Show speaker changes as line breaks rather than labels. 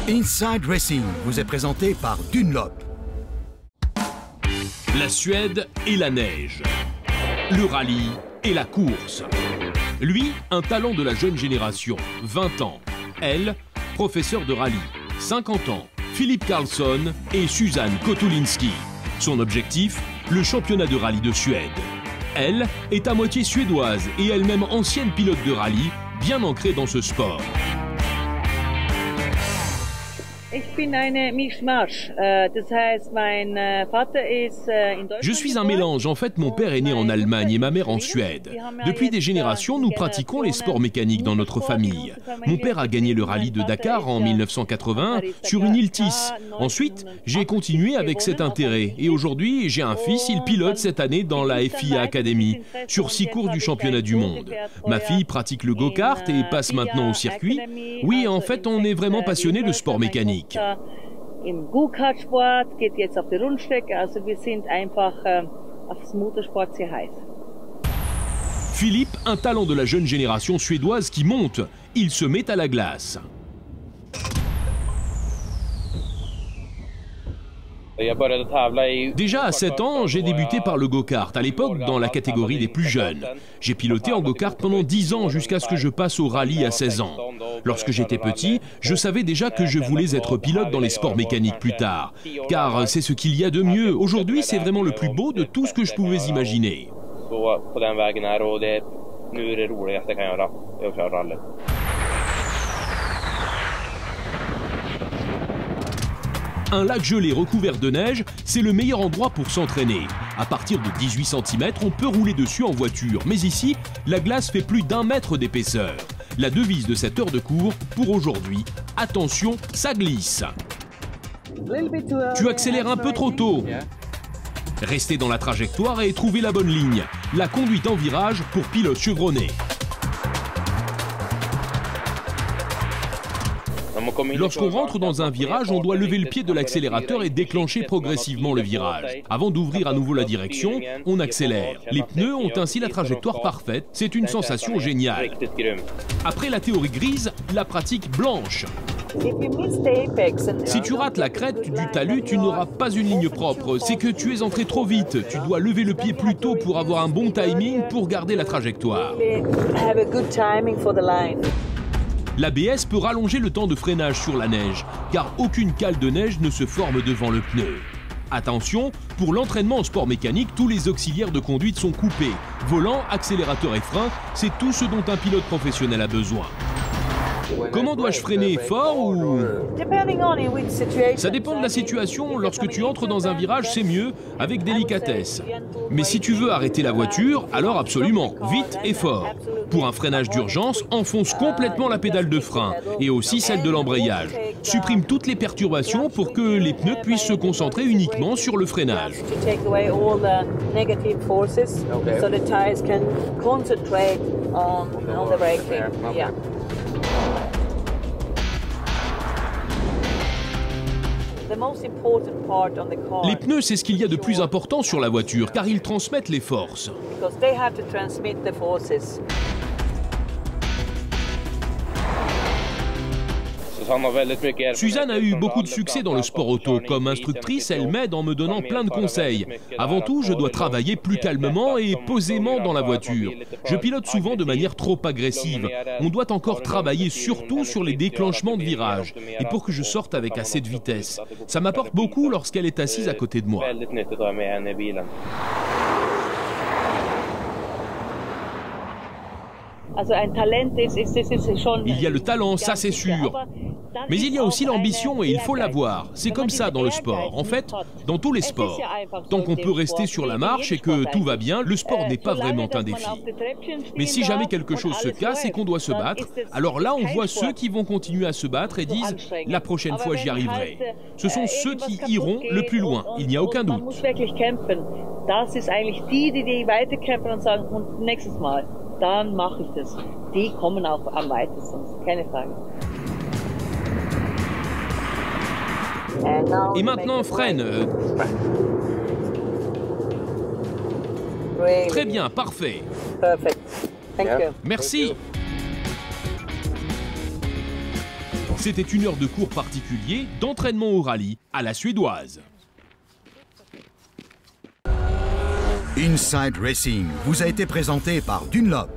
Inside Racing vous est présenté par Dunlop.
La Suède et la neige. Le rallye et la course. Lui, un talent de la jeune génération, 20 ans. Elle, professeur de rallye, 50 ans. Philippe Karlsson et Suzanne Kotulinski. Son objectif, le championnat de rallye de Suède. Elle est à moitié suédoise et elle-même ancienne pilote de rallye, bien ancrée dans ce sport.
Je
suis un mélange. En fait, mon père est né en Allemagne et ma mère en Suède. Depuis des générations, nous pratiquons les sports mécaniques dans notre famille. Mon père a gagné le rallye de Dakar en 1980 sur une Iltis. Ensuite, j'ai continué avec cet intérêt. Et aujourd'hui, j'ai un fils, il pilote cette année dans la FIA Academy, sur 6 courses du championnat du monde. Ma fille pratique le go-kart et passe maintenant au circuit. Oui, en fait, on est vraiment passionné de sport mécanique.
Im Go-Kart-Sport, geht jetzt auf die Rundstrecke, also wir sind einfach aufs Motorsport sehr heiß.
Philippe, un talent de la jeune génération suédoise qui monte, il se met à la glace. Déjà à 7 ans, j'ai débuté par le go-kart, à l'époque dans la catégorie des plus jeunes. J'ai piloté en go-kart pendant 10 ans jusqu'à ce que je passe au rallye à 16 ans. Lorsque j'étais petit, je savais déjà que je voulais être pilote dans les sports mécaniques plus tard. Car c'est ce qu'il y a de mieux. Aujourd'hui, c'est vraiment le plus beau de tout ce que je pouvais imaginer. Un lac gelé recouvert de neige, c'est le meilleur endroit pour s'entraîner. À partir de 18 cm, on peut rouler dessus en voiture. Mais ici, la glace fait plus d'1 mètre d'épaisseur. La devise de cette heure de cours, pour aujourd'hui, attention, ça glisse. Tu accélères un peu trop tôt. Restez dans la trajectoire et trouvez la bonne ligne. La conduite en virage pour pilote chevronné. Lorsqu'on rentre dans un virage, on doit lever le pied de l'accélérateur et déclencher progressivement le virage. Avant d'ouvrir à nouveau la direction, on accélère. Les pneus ont ainsi la trajectoire parfaite. C'est une sensation géniale. Après la théorie grise, la pratique blanche. Si tu rates la crête du talus, tu n'auras pas une ligne propre. C'est que tu es entré trop vite. Tu dois lever le pied plus tôt pour avoir un bon timing pour garder la trajectoire. L'ABS peut rallonger le temps de freinage sur la neige, car aucune cale de neige ne se forme devant le pneu. Attention, pour l'entraînement en sport mécanique, tous les auxiliaires de conduite sont coupés. Volant, accélérateur et frein, c'est tout ce dont un pilote professionnel a besoin. Comment dois-je freiner, fort ou... Ça dépend de la situation. Lorsque tu entres dans un virage, c'est mieux, avec délicatesse. Mais si tu veux arrêter la voiture, alors absolument, vite et fort. Pour un freinage d'urgence, enfonce complètement la pédale de frein et aussi celle de l'embrayage. Supprime toutes les perturbations pour que les pneus puissent se concentrer uniquement sur le freinage. Les pneus, c'est ce qu'il y a de plus important sur la voiture, car ils transmettent les forces. Suzanne a eu beaucoup de succès dans le sport auto. Comme instructrice, elle m'aide en me donnant plein de conseils. Avant tout, je dois travailler plus calmement et posément dans la voiture. Je pilote souvent de manière trop agressive. On doit encore travailler surtout sur les déclenchements de virages et pour que je sorte avec assez de vitesse. Ça m'apporte beaucoup lorsqu'elle est assise à côté de moi. Il y a le talent, ça c'est sûr. Mais il y a aussi l'ambition et il faut l'avoir. C'est comme ça dans le sport. En fait, dans tous les sports. Tant qu'on peut rester sur la marche et que tout va bien, le sport n'est pas vraiment un défi. Mais si jamais quelque chose se casse et qu'on doit se battre, alors là on voit ceux qui vont continuer à se battre et disent « la prochaine fois j'y arriverai ». Ce sont ceux qui iront le plus loin, il n'y a aucun doute.
Dann mache ich das. Die kommen auch am weitesten, keine Frage.
Et maintenant, freine. Très bien, parfait.
Perfect. Thank you.
Merci. C'était une heure de cours particulier d'entraînement au rallye à la suédoise.
Inside Racing vous a été présenté par Dunlop.